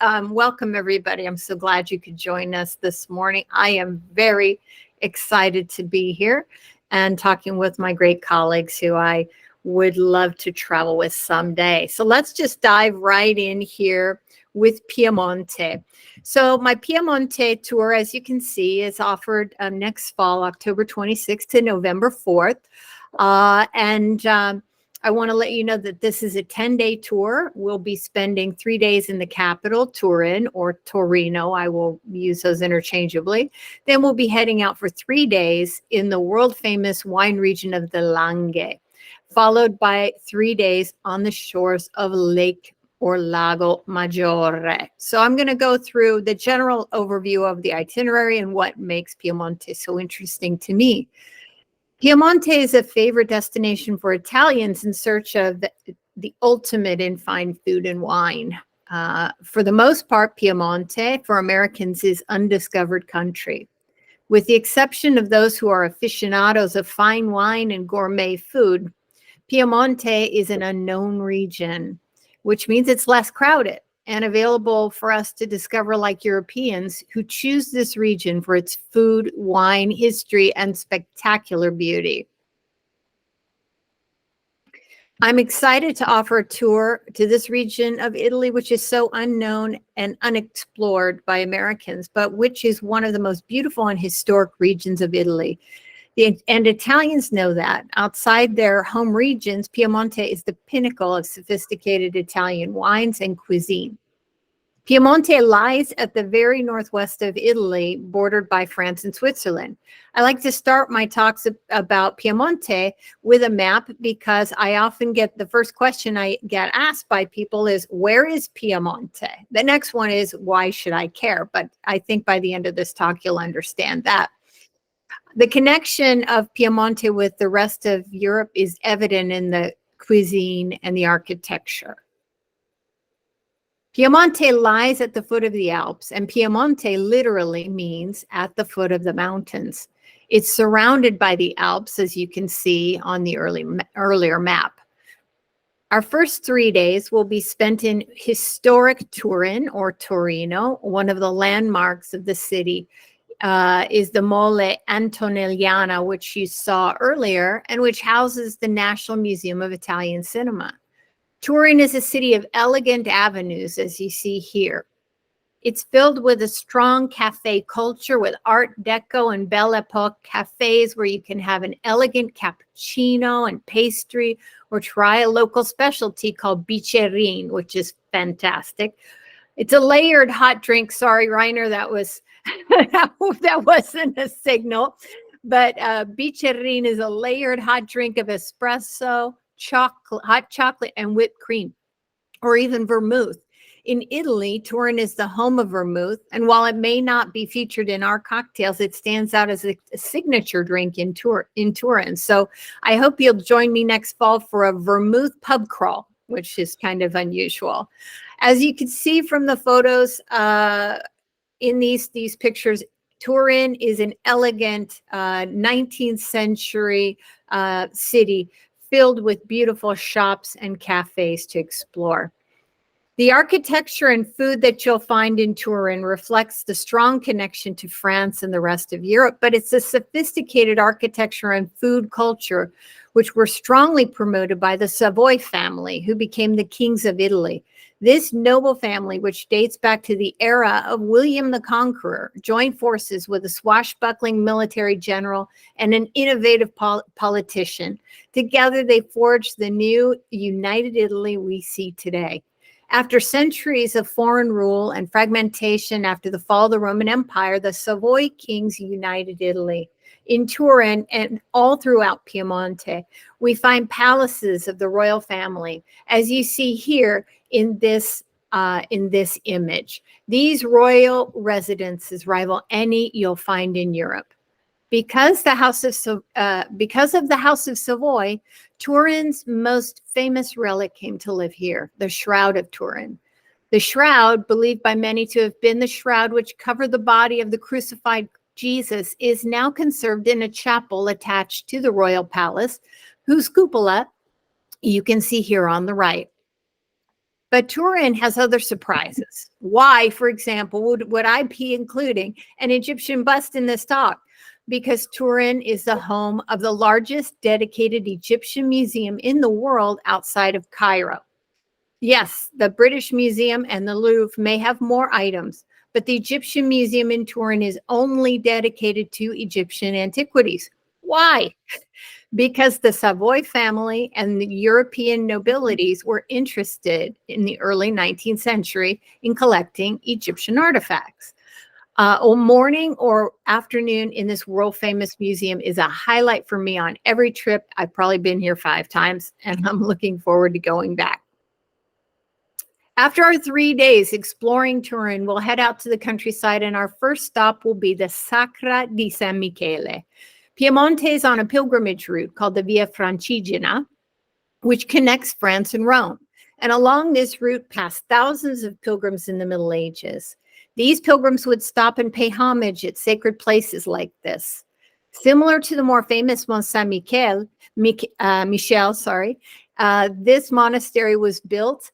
Welcome, everybody. I'm so glad you could join us this morning. I am very excited to be here and talking with my great colleagues who I would love to travel with someday. So let's just dive right in here with Piemonte. So my Piemonte tour, as you can see, is offered next fall, October 26th to November 4th. I want to let you know that this is a 10-day tour. We'll be spending 3 days in the capital, Turin or Torino. I will use those interchangeably. Then we'll be heading out for 3 days in the world-famous wine region of the Langhe, followed by 3 days on the shores of Lake or Lago Maggiore. So I'm going to go through the general overview of the itinerary and what makes Piemonte so interesting to me. Piemonte is a favorite destination for Italians in search of the ultimate in fine food and wine. For the most part, Piemonte, for Americans, is undiscovered country. With the exception of those who are aficionados of fine wine and gourmet food, Piemonte is an unknown region, which means it's less crowded and available for us to discover like Europeans who choose this region for its food, wine, history, and spectacular beauty. I'm excited to offer a tour to this region of Italy, which is so unknown and unexplored by Americans, but which is one of the most beautiful and historic regions of Italy. And Italians know that. Outside their home regions, Piemonte is the pinnacle of sophisticated Italian wines and cuisine. Piemonte lies at the very northwest of Italy, bordered by France and Switzerland. I like to start my talks about Piemonte with a map because I often get the first question I get asked by people is, where is Piemonte? The next one is, why should I care? But I think by the end of this talk, you'll understand that. The connection of Piemonte with the rest of Europe is evident in the cuisine and the architecture. Piemonte lies at the foot of the Alps, and Piemonte literally means at the foot of the mountains. It's surrounded by the Alps, as you can see on the earlier map. Our first 3 days will be spent in historic Turin or Torino. One of the landmarks of the city is the Mole Antonelliana, which you saw earlier, and which houses the National Museum of Italian Cinema. Turin is a city of elegant avenues, as you see here. It's filled with a strong cafe culture with Art Deco and Belle Epoque cafes where you can have an elegant cappuccino and pastry or try a local specialty called bicerine, which is fantastic. It's a layered hot drink. Sorry, Reiner, that was that wasn't a signal. But bicerine is a layered hot drink of espresso, hot chocolate, and whipped cream, or even vermouth. In Italy, Turin is the home of vermouth, and while it may not be featured in our cocktails, it stands out as a signature drink in Turin. So I hope you'll join me next fall for a vermouth pub crawl, which is kind of unusual. As you can see from the photos in these pictures, Turin is an elegant 19th century city filled with beautiful shops and cafes to explore. The architecture and food that you'll find in Turin reflects the strong connection to France and the rest of Europe, but it's a sophisticated architecture and food culture which were strongly promoted by the Savoy family, who became the kings of Italy. This noble family, which dates back to the era of William the Conqueror, joined forces with a swashbuckling military general and an innovative politician. Together, they forged the new united Italy we see today. After centuries of foreign rule and fragmentation after the fall of the Roman Empire, the Savoy kings united Italy. In Turin and all throughout Piemonte, we find palaces of the royal family, as you see here in this image. These royal residences rival any you'll find in Europe. Because of the House of Savoy, Turin's most famous relic came to live here, the Shroud of Turin. The shroud, believed by many to have been the shroud which covered the body of the crucified Jesus, is now conserved in a chapel attached to the royal palace, whose cupola you can see here on the right. But Turin has other surprises. Why, for example, would I be including an Egyptian bust in this talk? Because Turin is the home of the largest dedicated Egyptian museum in the world outside of Cairo. Yes, the British Museum and the Louvre may have more items, but the Egyptian Museum in Turin is only dedicated to Egyptian antiquities. Why? Because the Savoy family and the European nobilities were interested in the early 19th century in collecting Egyptian artifacts. A morning or afternoon in this world famous museum is a highlight for me on every trip. I've probably been here 5 times, and I'm looking forward to going back. After our 3 days exploring Turin, we'll head out to the countryside, and our first stop will be the Sacra di San Michele. Piemonte is on a pilgrimage route called the Via Francigena, which connects France and Rome. And along this route passed thousands of pilgrims in the Middle Ages. These pilgrims would stop and pay homage at sacred places like this. Similar to the more famous Mont Saint Michel, this monastery was built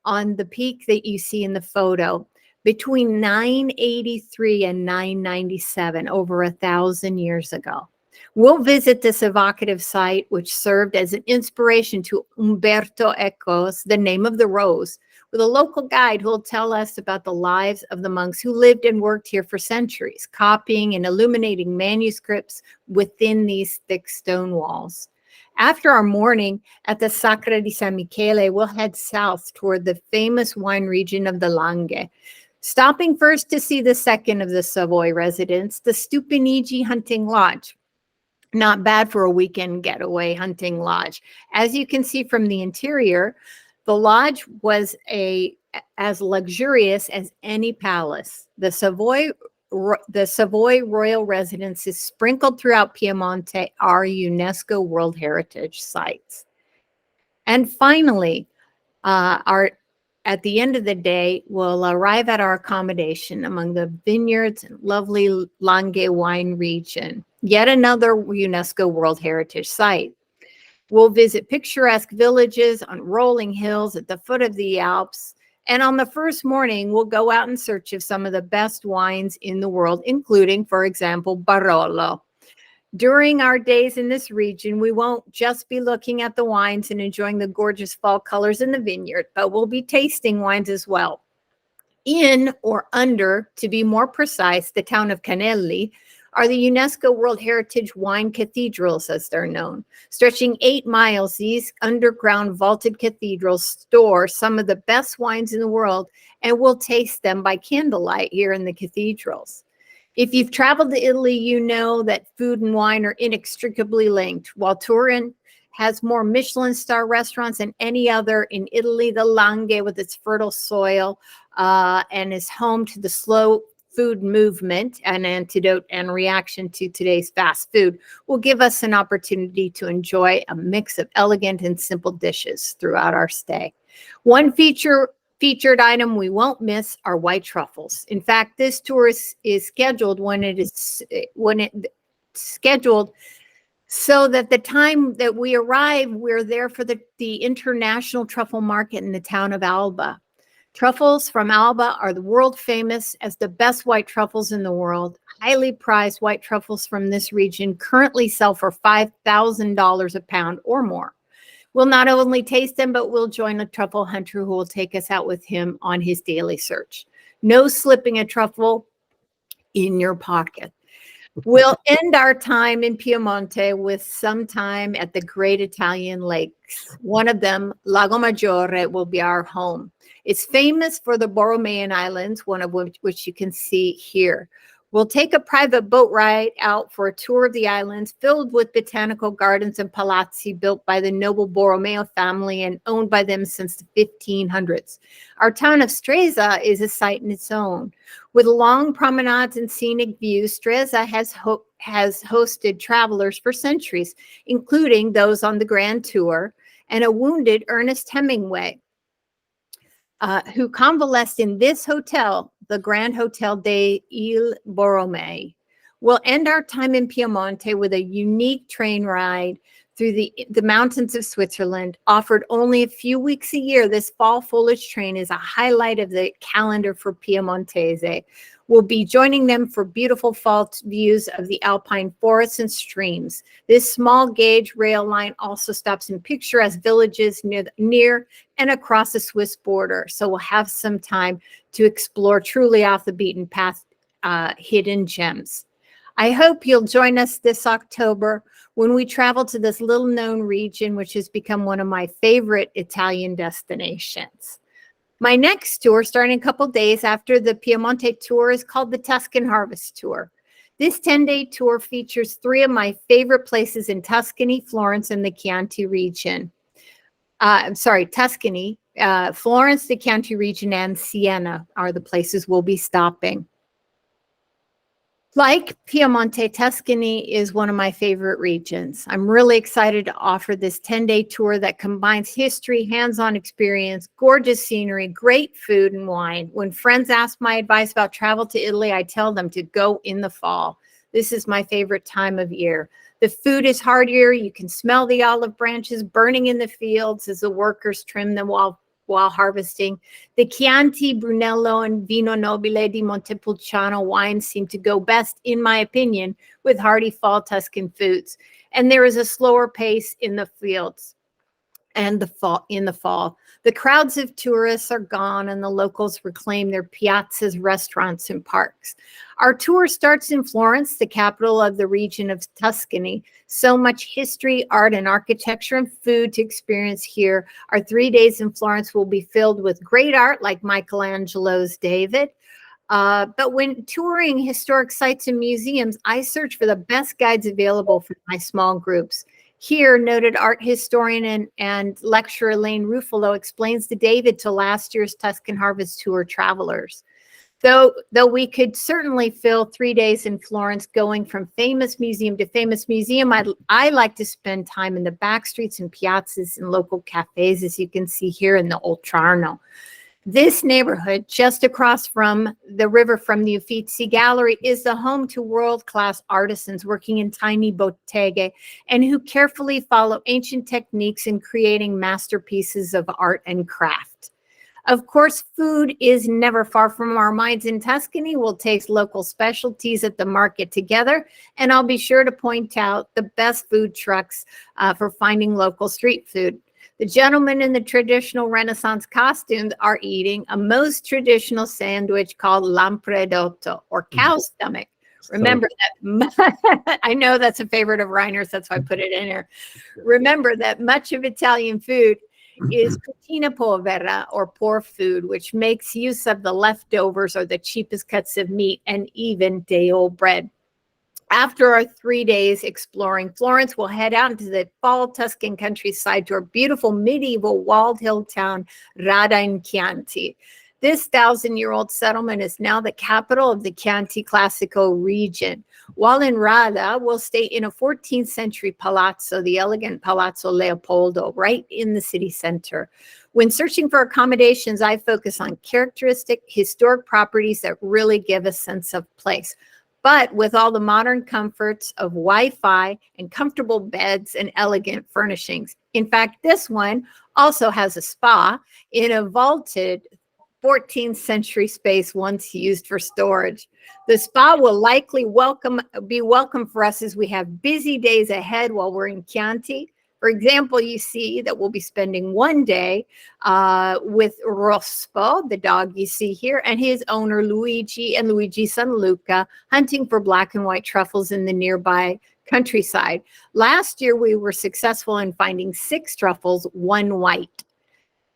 on the peak that you see in the photo between 983 and 997, over 1,000 years ago. We'll visit this evocative site, which served as an inspiration to Umberto Eco's The Name of the Rose, with a local guide who will tell us about the lives of the monks who lived and worked here for centuries, copying and illuminating manuscripts within these thick stone walls. After our morning at the Sacra di San Michele, we'll head south toward the famous wine region of the Langhe, stopping first to see the second of the Savoy residents, the Stupinigi Hunting Lodge. Not bad for a weekend getaway hunting lodge. As you can see from the interior, the lodge was as luxurious as any palace. The Savoy Royal Residences sprinkled throughout Piemonte are UNESCO World Heritage Sites. And finally, at the end of the day, we'll arrive at our accommodation among the vineyards and lovely Langhe wine region, yet another UNESCO World Heritage Site. We'll visit picturesque villages on rolling hills at the foot of the Alps. And on the first morning, we'll go out in search of some of the best wines in the world, including, for example, Barolo. During our days in this region, we won't just be looking at the wines and enjoying the gorgeous fall colors in the vineyard, but we'll be tasting wines as well. In or under, to be more precise, the town of Canelli are the UNESCO World Heritage Wine Cathedrals, as they're known. Stretching 8 miles, these underground vaulted cathedrals store some of the best wines in the world, and we'll taste them by candlelight here in the cathedrals. If you've traveled to Italy, you know that food and wine are inextricably linked. While Turin has more Michelin star restaurants than any other in Italy, the Langhe, with its fertile soil and is home to the slow food movement, an antidote and reaction to today's fast food, will give us an opportunity to enjoy a mix of elegant and simple dishes throughout our stay. One featured item we won't miss are white truffles. In fact, this tour is scheduled when it's scheduled so that the time that we arrive, we're there for the international truffle market in the town of Alba. Truffles from Alba are the world famous as the best white truffles in the world. Highly prized white truffles from this region currently sell for $5,000 a pound or more. We'll not only taste them, but we'll join a truffle hunter who will take us out with him on his daily search. No slipping a truffle in your pocket. We'll end our time in Piemonte with some time at the great Italian lakes. One of them, Lago Maggiore, will be our home. It's famous for the Borromean Islands, one of which you can see here. We'll take a private boat ride out for a tour of the islands filled with botanical gardens and palazzi built by the noble Borromeo family and owned by them since the 1500s. Our town of Stresa is a site in its own. With long promenades and scenic views, Stresa has hosted travelers for centuries, including those on the Grand Tour and a wounded Ernest Hemingway, who convalesced in this hotel, the Grand Hotel dei Borromei. We'll end our time in Piemonte with a unique train ride through the mountains of Switzerland. Offered only a few weeks a year, this fall foliage train is a highlight of the calendar for Piemontese. We'll be joining them for beautiful fall views of the alpine forests and streams. This small gauge rail line also stops in picturesque villages near and across the Swiss border. So we'll have some time to explore truly off the beaten path hidden gems. I hope you'll join us this October when we travel to this little known region, which has become one of my favorite Italian destinations. My next tour, starting a couple days after the Piemonte tour, is called the Tuscan Harvest Tour. This 10-day tour features 3 of my favorite places in Tuscany, Florence, and the Chianti region. Tuscany, Florence, the Chianti region, and Siena are the places we'll be stopping. Like Piemonte, Tuscany is one of my favorite regions. I'm really excited to offer this 10-day tour that combines history, hands-on experience, gorgeous scenery, great food and wine. When friends ask my advice about travel to Italy, I tell them to go in the fall. This is my favorite time of year. The food is heartier. You can smell the olive branches burning in the fields as the workers trim them while harvesting. The Chianti, Brunello, and Vino Nobile di Montepulciano wines seem to go best, in my opinion, with hearty fall Tuscan foods. And there is a slower pace in the fields and in the fall. The crowds of tourists are gone and the locals reclaim their piazzas, restaurants, and parks. Our tour starts in Florence, the capital of the region of Tuscany. So much history, art, and architecture and food to experience here. Our 3 days in Florence will be filled with great art like Michelangelo's David. But when touring historic sites and museums, I search for the best guides available for my small groups. Here, noted art historian and lecturer Elaine Ruffalo explains the David to last year's Tuscan Harvest Tour travelers. Though we could certainly fill 3 days in Florence going from famous museum to famous museum, I like to spend time in the back streets and piazzas and local cafes, as you can see here in the Oltrarno. This neighborhood, just across from the river from the Uffizi Gallery, is the home to world-class artisans working in tiny botteghe and who carefully follow ancient techniques in creating masterpieces of art and craft. Of course, food is never far from our minds in Tuscany. We'll taste local specialties at the market together, and I'll be sure to point out the best food trucks for finding local street food. The gentlemen in the traditional Renaissance costumes are eating a most traditional sandwich called lampredotto, or cow stomach. Remember that, I know that's a favorite of Reiner's, that's why I put it in here. Remember that much of Italian food is cucina povera, or poor food, which makes use of the leftovers or the cheapest cuts of meat and even day-old bread. After our 3 days exploring Florence, we'll head out into the fall Tuscan countryside to our beautiful medieval walled hill town, Radda in Chianti. This 1,000-year-old settlement is now the capital of the Chianti Classico region. While in Radda, we'll stay in a 14th century palazzo, the elegant Palazzo Leopoldo, right in the city center. When searching for accommodations, I focus on characteristic historic properties that really give a sense of place, but with all the modern comforts of Wi-Fi and comfortable beds and elegant furnishings. In fact, this one also has a spa in a vaulted 14th century space once used for storage. The spa will likely be welcome for us as we have busy days ahead while we're in Chianti. For example, you see that we'll be spending 1 day with Rospo, the dog you see here, and his owner Luigi and Luigi's son Luca, hunting for black and white truffles in the nearby countryside. Last year, we were successful in finding 6 truffles, 1 white.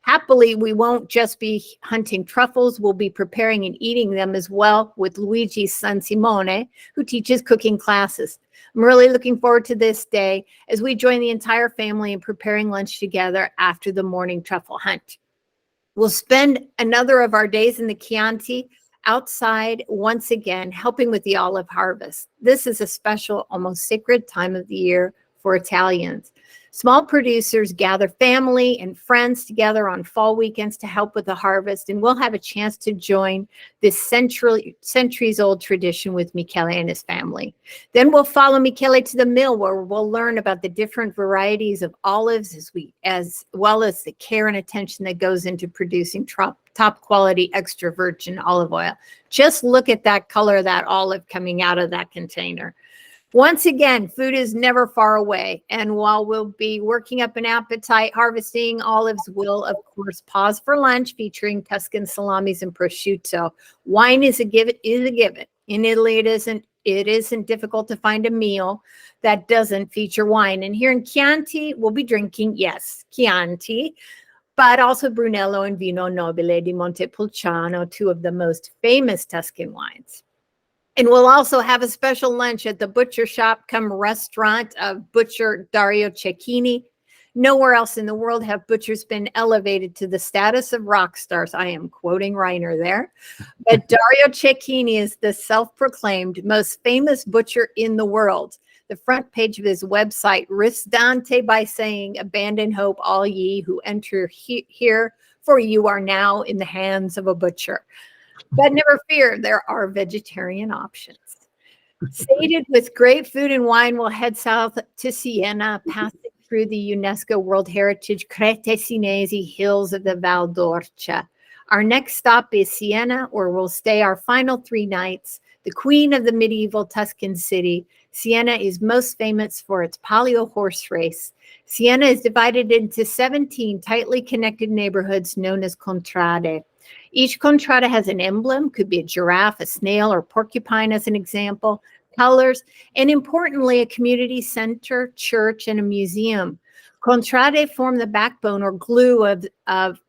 Happily, we won't just be hunting truffles, we'll be preparing and eating them as well with Luigi's son Simone, who teaches cooking classes. I'm really looking forward to this day as we join the entire family in preparing lunch together after the morning truffle hunt. We'll spend another of our days in the Chianti outside once again, helping with the olive harvest. This is a special, almost sacred time of the year for Italians. Small producers gather family and friends together on fall weekends to help with the harvest, and we'll have a chance to join this centuries-old tradition with Michele and his family. Then we'll follow Michele to the mill, where we'll learn about the different varieties of olives as well as the care and attention that goes into producing top quality extra virgin olive oil. Just look at that color of that olive coming out of that container. Once again, food is never far away. And while we'll be working up an appetite harvesting olives, we'll, of course, pause for lunch featuring Tuscan salamis and prosciutto. Wine is a given. In Italy, it isn't difficult to find a meal that doesn't feature wine. And here in Chianti, we'll be drinking, yes, Chianti, but also Brunello and Vino Nobile di Montepulciano, two of the most famous Tuscan wines. And we'll also have a special lunch at the butcher shop come restaurant of Butcher Dario Cecchini. Nowhere else in the world have butchers been elevated to the status of rock stars. I am quoting Reiner there. But Dario Cecchini is the self-proclaimed most famous butcher in the world. The front page of his website risks Dante by saying, "Abandon hope, all ye who enter here, for you are now in the hands of a butcher." But never fear, there are vegetarian options. Sated with great food and wine, we'll head south to Siena, passing through the UNESCO World Heritage Cretesinesi hills of the Val d'Orcia. Our next stop is Siena, where we'll stay our final 3 nights. The queen of the medieval Tuscan city, Siena is most famous for its palio horse race. Siena is divided into 17 tightly connected neighborhoods known as contrade. Each contrada has an emblem, could be a giraffe, a snail, or porcupine as an example, colors, and importantly, a community center, church, and a museum. Contrade form the backbone or glue of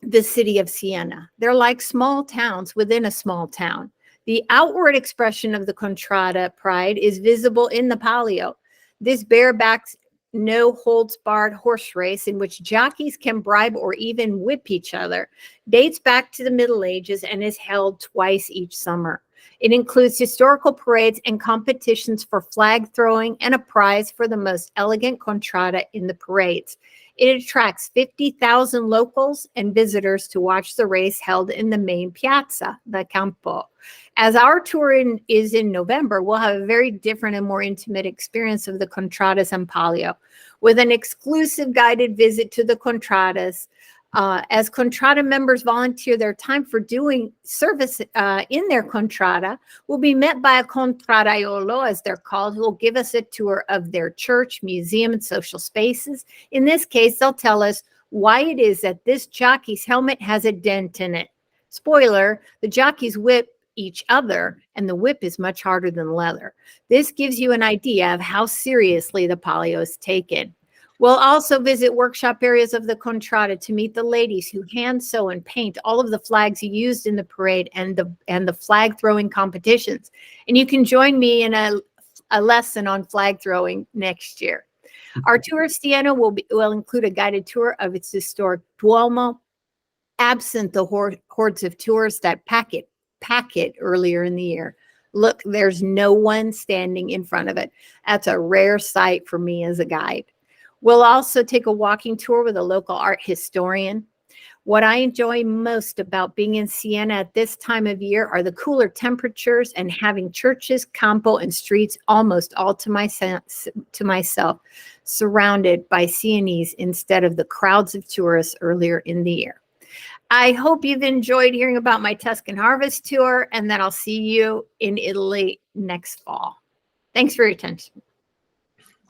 the city of Siena. They're like small towns within a small town. The outward expression of the contrada pride is visible in the palio. This bareback, no-holds-barred horse race in which jockeys can bribe or even whip each other dates back to the Middle Ages and is held twice each summer. It includes historical parades and competitions for flag throwing and a prize for the most elegant contrada in the parades. It attracts 50,000 locals and visitors to watch the race held in the main piazza, the Campo. As our tour is in November, we'll have a very different and more intimate experience of the contradas and palio, with an exclusive guided visit to the contradas. As contrada members volunteer their time for doing service in their contrada, we'll be met by a contradaiolo, as they're called, who will give us a tour of their church, museum, and social spaces. In this case, they'll tell us why it is that this jockey's helmet has a dent in it. Spoiler, the jockeys whip each other, and the whip is much harder than leather. This gives you an idea of how seriously the palio is taken. We'll also visit workshop areas of the contrada to meet the ladies who hand sew and paint all of the flags used in the parade and the flag throwing competitions. And you can join me in a lesson on flag throwing next year. Our tour of Siena will include a guided tour of its historic Duomo, absent the hordes of tourists that pack it earlier in the year. Look, there's no one standing in front of it. That's a rare sight for me as a guide. We'll also take a walking tour with a local art historian. What I enjoy most about being in Siena at this time of year are the cooler temperatures and having churches, campo, and streets almost all to myself, surrounded by Sienese instead of the crowds of tourists earlier in the year. I hope you've enjoyed hearing about my Tuscan Harvest tour, and that I'll see you in Italy next fall. Thanks for your attention.